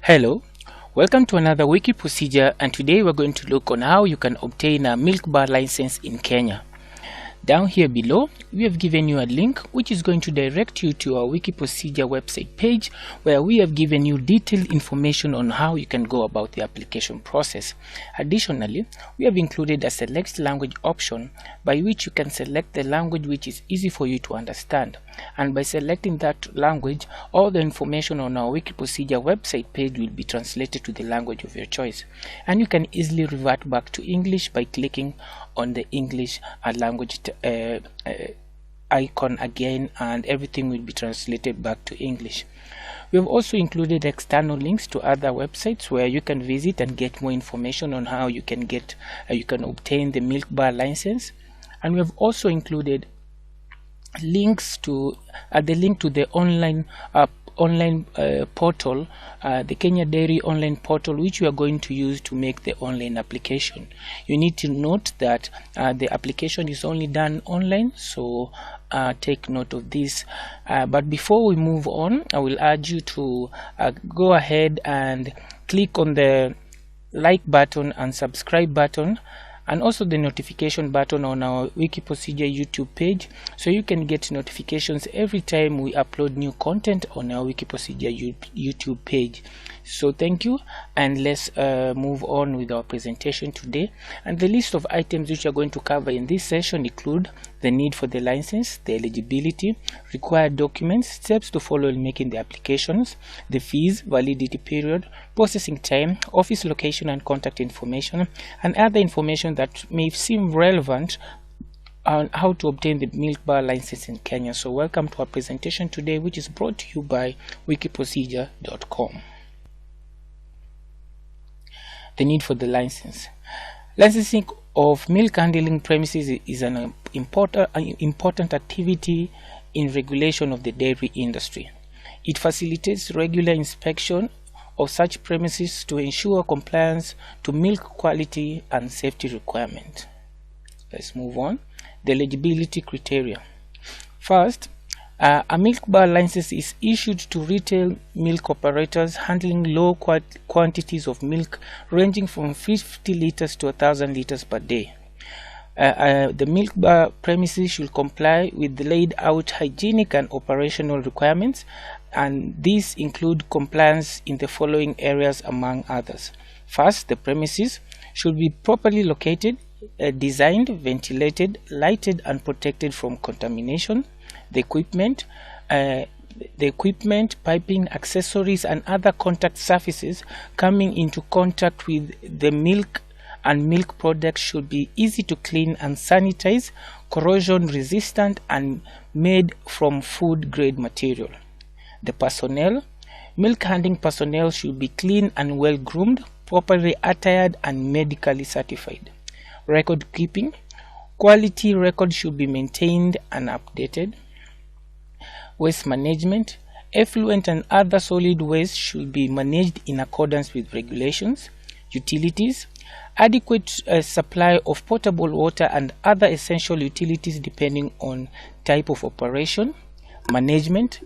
Hello, welcome to another wiki procedure, and today we're going to look on how you can obtain a milk bar license in Kenya. Down here below, we have given you a link which is going to direct you to our wiki procedure website page, where we have given you detailed information on how you can go about the application process. Additionally, we have included a select language option by which you can select the language which is easy for you to understand. And by selecting that language, all the information on our wiki procedure website page will be translated to the language of your choice. And you can easily revert back to English by clicking on the English language icon again, and everything will be translated back to English. We have also included external links to other websites where you can visit and get more information on how you can obtain the milk bar license. And we have also included links to the link to the online portal, the Kenya Dairy online portal, which we are going to use to make the online application. You need to note that the application is only done online, so take note of this. But before we move on, I will urge you to go ahead and click on the like button and subscribe button, and also the notification button on our wiki procedure YouTube page, so you can get notifications every time we upload new content on our wiki procedure YouTube page. So thank you, and let's move on with our presentation today. And the list of items which we are going to cover in this session include the need for the license, the eligibility, required documents, steps to follow in making the applications, the fees, validity period, processing time, office location and contact information, and other information that may seem relevant on how to obtain the milk bar license in Kenya. So welcome to our presentation today, which is brought to you by wikiprocedure.com. The need for the license. Licensing of milk handling premises is an important activity in regulation of the dairy industry. It facilitates regular inspection of such premises to ensure compliance to milk quality and safety requirements. Let's move on. The eligibility criteria. First, a milk bar license is issued to retail milk operators handling low quantities of milk ranging from 50 liters to 1,000 liters per day. The milk bar premises should comply with the laid out hygienic and operational requirements, and these include compliance in the following areas among others. First, the premises should be properly located, designed, ventilated, lighted and protected from contamination. The equipment, piping, accessories and other contact surfaces coming into contact with the milk and milk products should be easy to clean and sanitize, corrosion resistant and made from food grade material. The personnel. Milk handling personnel should be clean and well groomed, properly attired and medically certified. Record keeping. Quality records should be maintained and updated. Waste management. Effluent and other solid waste should be managed in accordance with regulations. Utilities. Adequate supply of potable water and other essential utilities depending on type of operation. Management.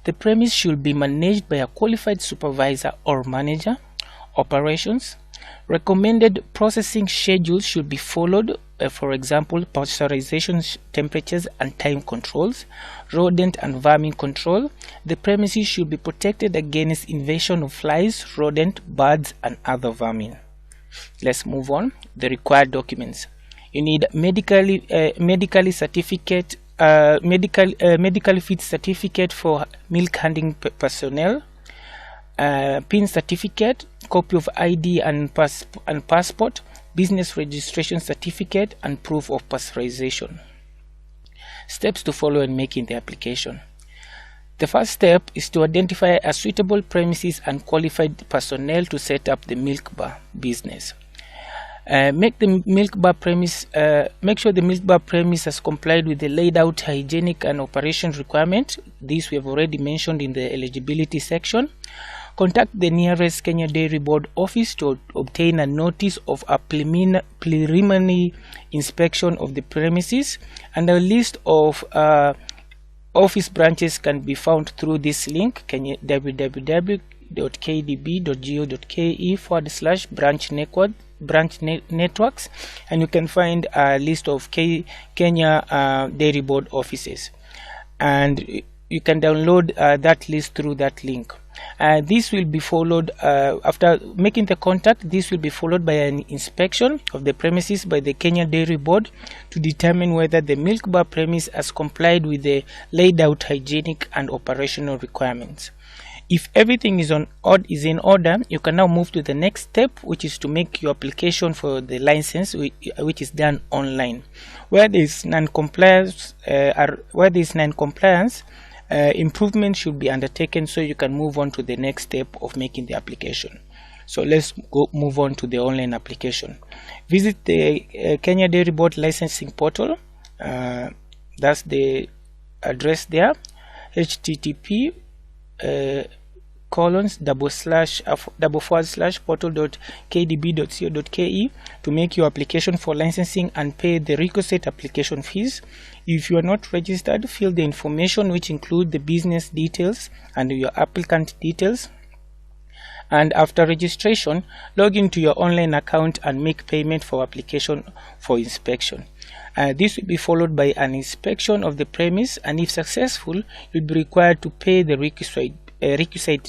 The premise should be managed by a qualified supervisor or manager. Operations. Recommended processing schedules should be followed, for example, pasteurization temperatures and time controls. Rodent and vermin control. The premises should be protected against invasion of flies, rodent, birds and other vermin. Let's move on. The required documents. You need medical fit certificate for milk handling personnel, PIN certificate, copy of ID and passport, business registration certificate and proof of pasteurization. Steps to follow in making the application. The first step is to identify a suitable premises and qualified personnel to set up the milk bar business. Make sure the milk bar premise has complied with the laid out hygienic and operation requirement. This we have already mentioned in the eligibility section. Contact the nearest Kenya Dairy Board office to obtain a notice of a preliminary inspection of the premises, and a list of office branches can be found through this link, www www.kdb.go.ke/branch networks, and you can find a list of Kenya Dairy Board offices, and you can download that list through that link. This will be followed after making the contact. This will be followed by an inspection of the premises by the Kenya Dairy Board to determine whether the milk bar premise has complied with the laid out hygienic and operational requirements. If everything is in order, you can now move to the next step, which is to make your application for the license, which is done online. Where there is non-compliance, improvement should be undertaken so you can move on to the next step of making the application. So let's move on to the online application. Visit the Kenya Dairy Board licensing portal. That's the address there, http://portal.kdb.co.ke to make your application for licensing and pay the requisite application fees. If you are not registered, fill the information which include the business details and your applicant details. And after registration, log into your online account and make payment for application for inspection. This will be followed by an inspection of the premise, and if successful, you'll be required to pay the requisite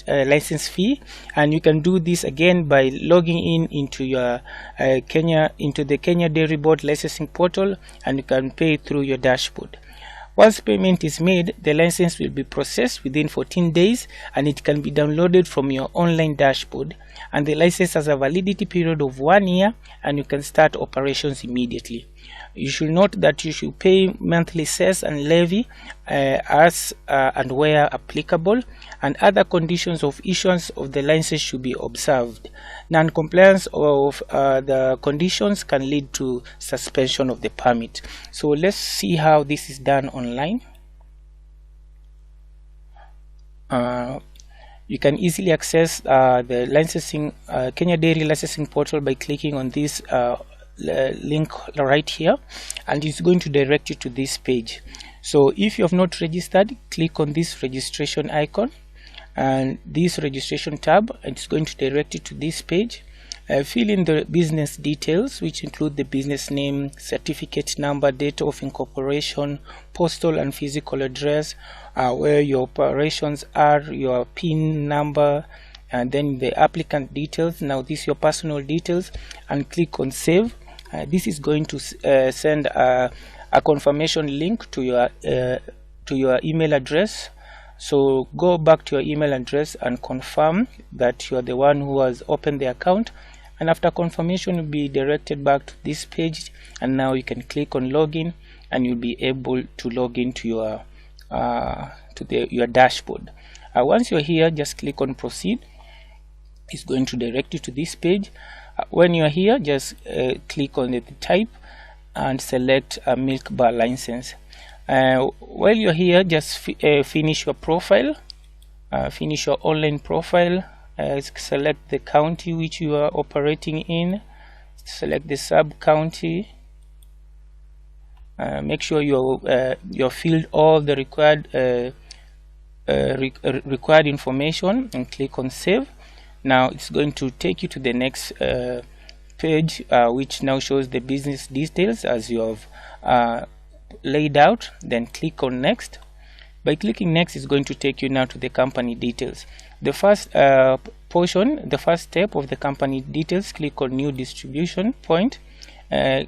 license fee, and you can do this again by logging into your the Kenya Dairy Board licensing portal, and you can pay through your dashboard. Once payment is made, the license will be processed within 14 days and it can be downloaded from your online dashboard, and the license has a validity period of 1 year and you can start operations immediately. You should note that you should pay monthly cess and levy as and where applicable, and other conditions of issuance of the license should be observed. Non-compliance of the conditions can lead to suspension of the permit. So let's see how this is done online. You can easily access the licensing Kenya Dairy licensing portal by clicking on this link right here, and it's going to direct you to this page. So if you have not registered, click on this registration icon and this registration tab, and it's going to direct you to this page. Fill in the business details, which include the business name, certificate number, date of incorporation, postal and physical address, where your operations are, your PIN number, and then the applicant details. Now this is your personal details, and click on save. This is going to send a confirmation link to your email address. So go back to your email address and confirm that you are the one who has opened the account, and after confirmation you'll be directed back to this page, and now you can click on login and you'll be able to log into your your dashboard. Once you're here, just click on proceed. It's going to direct you to this page. When you're here, just click on the type and select a milk bar license. While you're here, just finish your profile, finish your online profile. Select the county which you are operating in, select the sub-county. Make sure you filled all the required information and click on save. Now it's going to take you to the next page, which now shows the business details as you have laid out. Then click on next. By clicking next, it's going to take you now to the company details. The first portion, the first step of the company details, click on new distribution point.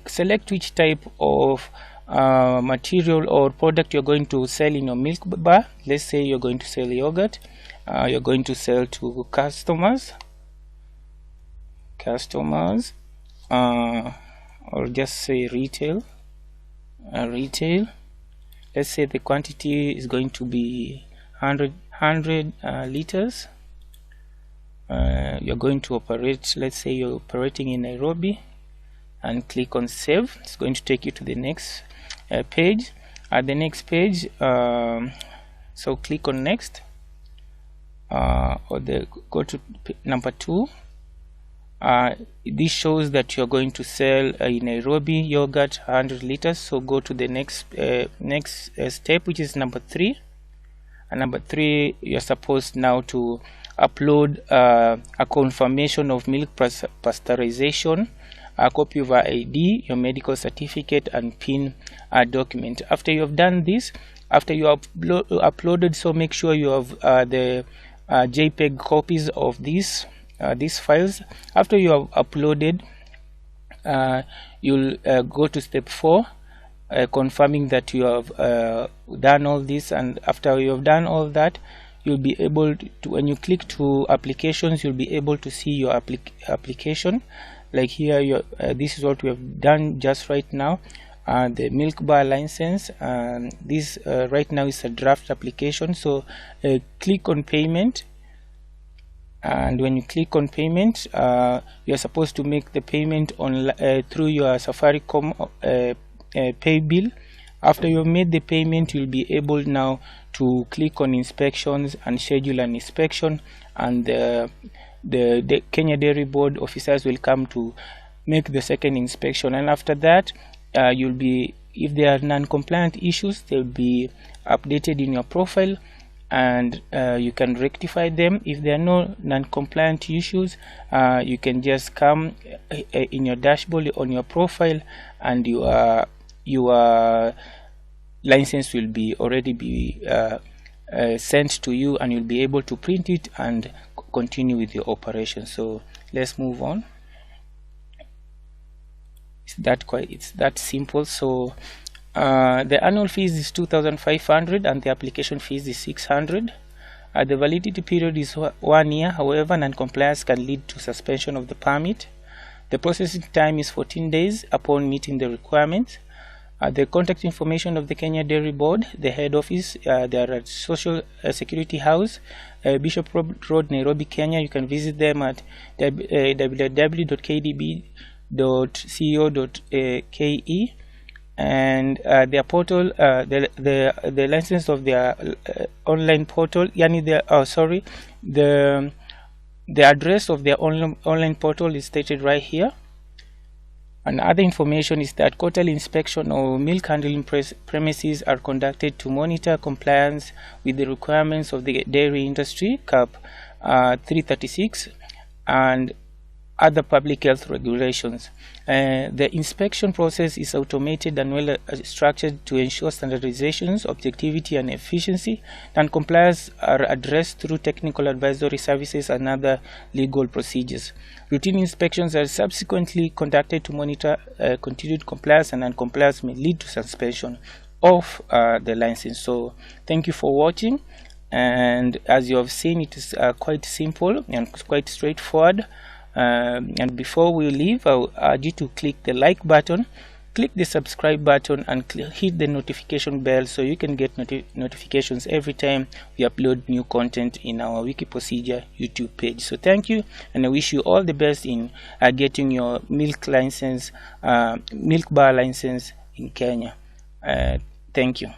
Select which type of material or product you're going to sell in your milk bar. Let's say you're going to sell yogurt. You're going to sell to customers, or just say retail. Let's say the quantity is going to be 100 liters. You're going to operate, let's say you're operating in Nairobi, and click on save. It's going to take you to the next page. At the next page, so click on next, go to number 2. This shows that you're going to sell in Nairobi yogurt 100 liters. So go to the next step, which is number 3. And number 3, you're supposed now to upload a confirmation of milk pasteurization, a copy of your ID, your medical certificate, and PIN document. After you have done this, after you have uploaded, so make sure you have the JPEG copies of these files. After you have uploaded, you'll go to step 4, confirming that you have done all this. And after you have done all that, you'll be able to, when you click to applications, you'll be able to see your application. Like here, this is what we have done just right now. The milk bar license, this right now is a draft application. So click on payment, and when you click on payment, you're supposed to make the payment on through your Safaricom pay bill. After you've made the payment, you'll be able now to click on inspections and schedule an inspection, and the Kenya Dairy Board officers will come to make the second inspection. And after that, you'll be, if there are non-compliant issues, they'll be updated in your profile, and you can rectify them. If there are no non-compliant issues, you can just come in your dashboard on your profile, and your license will be already be sent to you, and you'll be able to print it and continue with your operation. So let's move on. It's that simple. So the annual fees is 2,500 and the application fees is 600. The validity period is 1 year. However, non-compliance can lead to suspension of the permit. The processing time is 14 days upon meeting the requirements. The contact information of the Kenya Dairy Board, the head office, they are at Social Security House, Bishop Road, Nairobi, Kenya. You can visit them at www.kdb.co.ke, and their portal, the license of their online portal, the address of their online portal is stated right here. And other information is that quarterly inspection of milk handling premises are conducted to monitor compliance with the requirements of the dairy industry, CAP 336, and other public health regulations. The inspection process is automated and well structured to ensure standardizations, objectivity, and efficiency. Non-compliance are addressed through technical advisory services and other legal procedures. Routine inspections are subsequently conducted to monitor continued compliance, and non-compliance may lead to suspension of the license. So thank you for watching, and as you have seen, it is quite simple and quite straightforward. And before we leave, I will urge you to click the like button, click the subscribe button, and hit the notification bell so you can get notifications every time we upload new content in our Wiki Procedure YouTube page. So thank you, and I wish you all the best in getting your milk license, milk bar license in Kenya. Thank you.